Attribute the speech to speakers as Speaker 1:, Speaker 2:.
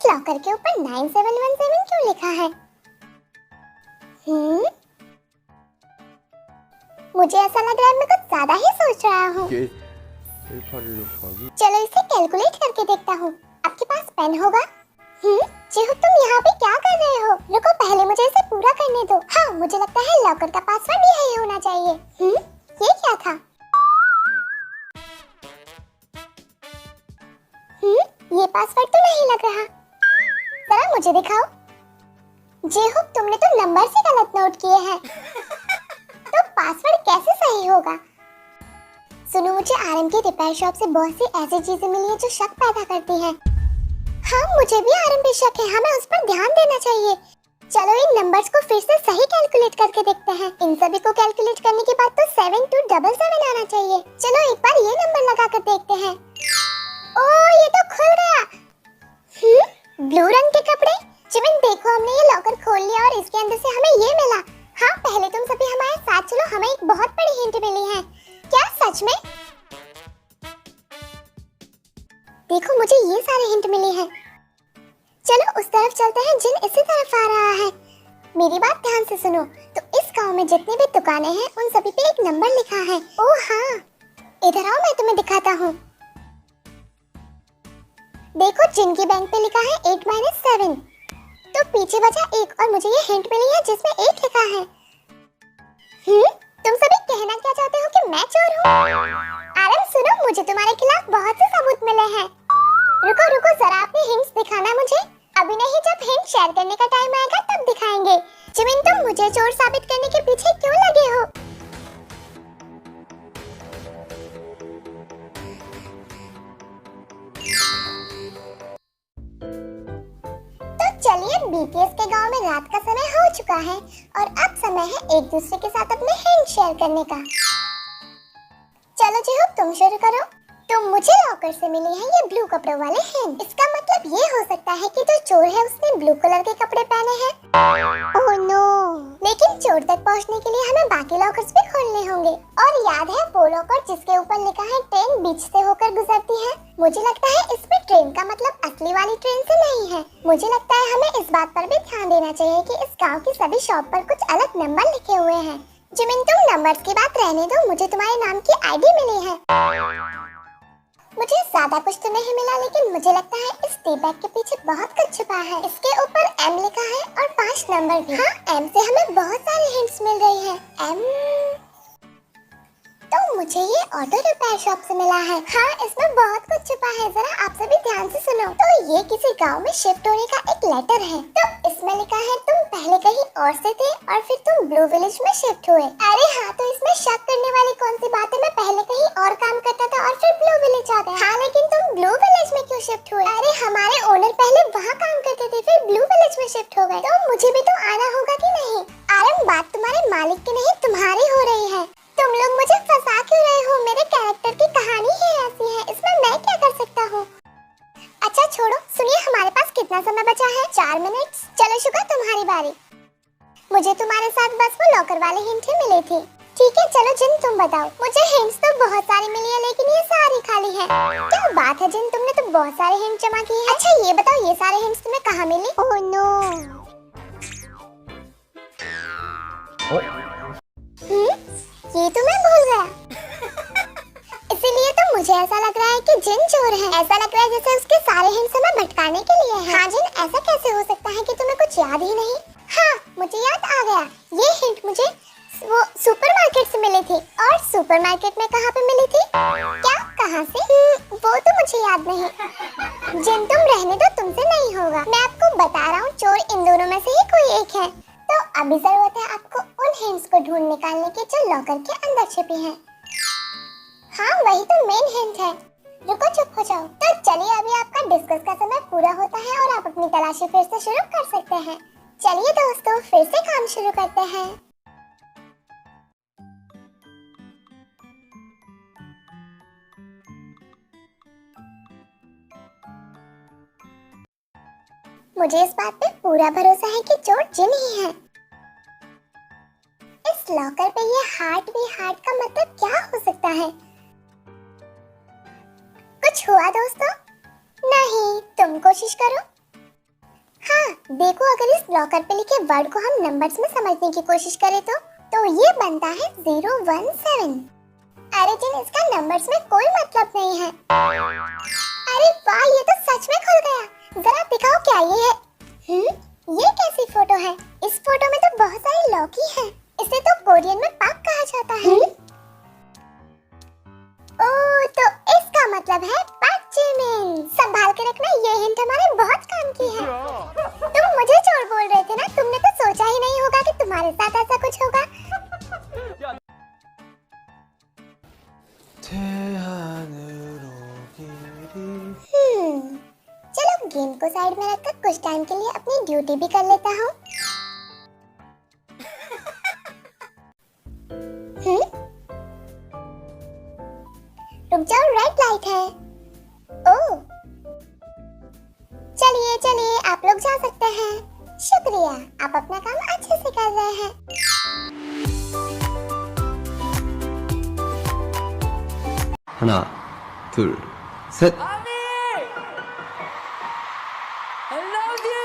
Speaker 1: इस लॉकर के ऊपर 9717 क्यों लिखा है? मुझे ऐसा लग रहा है मैं कुछ ज्यादा ही सोच रहा हूँ। चलो इसे कैलकुलेट करके देखता हूँ। आपके पास पेन होगा? चिहू तुम यहाँ पे क्या कर रहे हो? रुको पहले मुझे इसे पूरा करने दो। हाँ मुझे लगता है लॉकर का पासवर्ड यही होना चाहिए। ये क्या था? ये पासवर्ड तो नहीं लग रहा। जरा मुझे दिखाओ। जेहू तुमने तो नंबर से गलत नोट किए हैं। तो पासवर्ड कैसे सही होगा? सुनो मुझे आरएम की रिपेयर शॉप से बहुत सी ऐसी चीजें मिली हैं जो शक पैदा करती हैं। हाँ मुझे भी आरएम पे शक है। हमें उस पर ध्यान देना चाहिए। चलो इन नंबर्स को फिर से सही कैलकुलेट करके देखते हैं। इन सभी को कैलकुलेट करने के बाद तो 7277 आना चाहिए। चलो एक बार ये नंबर लगा कर देखते हैं। ओह ये तो खुल गया। ब्लू रंग के कपड़े। जिमिन देखो हमने ये लॉकर खोल लिया और इसके अंदर से हमें ये मिला। हाँ पहले तुम सभी हमारे साथ चलो, हमें एक बहुत बड़ी हिंट मिली है। क्या सच में? देखो मुझे ये सारे हिंट मिले हैं। चलो उस तरफ चलते हैं जिन इसी तरफ आ रहा है। मेरी बात ध्यान से सुनो। तो इस गांव में जितनी भी दुकानें हैं उन सभी पे एक नंबर लिखा है। ओह हाँ इधर आओ मैं तुम्हें दिखाता हूँ। देखो जिनकी बैंक पे लिखा है 8-7 तो पीछे बचा 1 और मुझे ये हिंट मिली है जिसमें 8 लिखा है। तुम सभी कहना क्या चाहते हो कि मैं चोर हूँ? आरएम सुनो मुझे तुम्हारे खिलाफ बहुत से सबूत मिले हैं। रुको रुको जरा अपनी हिंट्स दिखाना मुझे। अभी नहीं, जब हिंट शेयर करने का टाइम आएगा तब दिखाएंगे। जिमिन तुम मुझे चोर साबित करने के पीछे क्यों लगे हो? तो चलिए बीटीएस के गांव में रात का समय हो चुका है और अब समय है एक दूसरे के साथ अपने हिंट शेयर करने का। चलो जेहू तुम शुरू करो। तो मुझे लॉकर से मिली है ये ब्लू कपड़ों वाले हिंट। इसका मतलब ये हो सकता है कि जो चोर है उसने ब्लू कलर के कपड़े पहने हैं। Oh no. लेकिन चोर तक पहुंचने के लिए हमें बाकी लॉकर्स भी खोलने होंगे। और याद है वो लॉकर जिसके ऊपर लिखा है ट्रेन बीच से होकर गुजरती है? मुझे लगता है इसमें ट्रेन का मतलब असली वाली ट्रेन से नहीं है। मुझे लगता है हमें इस बात पर भी ध्यान देना चाहिए कि इस गाँव की सभी शॉप पर कुछ अलग नंबर लिखे हुए हैं। जिमिन तुम नंबर्स की बात रहने दो, मुझे तुम्हारे नाम की आईडी मिली है। मुझे ज्यादा कुछ तो नहीं मिला लेकिन मुझे लगता है इस टी बैग के पीछे बहुत कुछ छुपा है। इसके ऊपर एम लिखा है और 5 नंबर भी। हाँ एम से हमें बहुत सारे हिंट्स मिल रही है। एम तो मुझे ये ऑटो रिपेयर शॉप से मिला है। हाँ इसमें बहुत कुछ छुपा है, जरा आप सभी ध्यान से सुनो। तो ये किसी गांव में शिफ्ट होने का एक लेटर है। तो इसमें लिखा है तुम पहले कहीं और से थे और फिर तुम ब्लू विलेज में शिफ्ट हुए। अरे हाँ तो इसमें शक करने वाली कौन सी बात है? मैं पहले कहीं और काम करता था और फिर ब्लू विलेज आ गया। हाँ लेकिन तुम ब्लू विलेज में क्यों शिफ्ट हुए? अरे हमारे ओनर पहले वहाँ काम करते थे फिर ब्लू विलेज में शिफ्ट हो गए। तो मुझे भी तो आना होगा कि नहीं? आरएम बात तुम्हारे मालिक की नहीं तुम्हारी हो रही है। तुम लोग मुझे फंसा क्यों रहे हो? मेरे कैरेक्टर की कहानी ही ऐसी है, इसमें मैं क्या कर सकता हूँ? अच्छा छोड़ो, सुनिए हमारे पास कितना समय बचा है? 4 मिनट। चलो शुक्र तुम्हारी बारी। मुझे तुम्हारे साथ बस वो लॉकर वाले हिंट ही मिली थी। ठीक है चलो जिन तुम बताओ। मुझे हिंट्स तो बहुत सारी मिली है लेकिन ये सारी खाली है। क्या बात है जिन, तुमने तो बहुत सारे हिंट जमा किए हैं। अच्छा ये बताओ ये सारे हिंट्स तुम्हें कहाँ मिली? Oh no. ये तो मैं भूल गया। इसीलिए तो मुझे ऐसा लग रहा है कि जिन चोर है। ऐसा लग रहा है जैसे उसके सारे हिंट्स हमें भटकाने के लिए हैं। हाँ जिन ऐसा कैसे हो सकता है कि तुम्हें कुछ याद ही नहीं? हाँ मुझे याद आ गया। ये हिंट मुझे वो सुपरमार्केट से मिली थी। और सुपरमार्केट में कहाँ पे मिली थी? क्या कहाँ से? वो तो मुझे याद नहीं। जिन तुम रहने दो, तुमसे नहीं होगा। मैं आपको बता रहा हूँ चोर इन दोनों में से ही कोई एक है। तो अभी जरूरत है आपको उन हिंट्स को ढूंढ निकालने की जो लॉकर के अंदर छिपी हैं। हाँ वही तो मेन हिंट है। रुको चुप हो जाओ। तो चलिए अभी आपका डिस्कस का समय पूरा होता है और आप अपनी तलाशी फिर से शुरू कर सकते हैं। चलिए दोस्तों फिर से काम शुरू करते हैं। मुझे इस बात पे पूरा भरोसा है कि चोर जिन ही है। इस लॉकर पे ये हार्ट भी हार्ट का मतलब क्या हो सकता है? कुछ हुआ दोस्तों? नहीं, तुम कोशिश करो। हाँ देखो, अगर इस ब्लॉकर पे लिखे वर्ड को हम नंबर्स में समझने की कोशिश करें तो ये बनता है 017। अरे जिन, इसका नंबर्स में कोई मतलब नहीं है। अरे वाह, ये तो सच में खुल गया। जरा दिखाओ क्या ये है। ये कैसी फोटो है? इस फोटो में तो बहुत सारे लौकी हैं। इसे तो कोरियन में पाक कहा जाता है। ओह, तो इसका मतलब है पाकचिमिन। संभाल के रखना, ये हिंट हमारे बहुत काम की है। तुम मुझे चोर बोल रहे थे ना? तुमने तो सोचा ही नहीं होगा कि तुम्हारे साथ ऐसा कुछ होगा। चलो गेम को साइड में रखकर कुछ टाइम के लिए अपनी ड्यूटी भी कर लेता हूँ। रुक जाओ, रेड लाइट है। ओह, चलिए चलिए, आप लोग जा सकते हैं। शुक्रिया, आप अपना काम अच्छे से कर रहे हैं।
Speaker 2: 하나, 둘, 셋.
Speaker 3: I love you!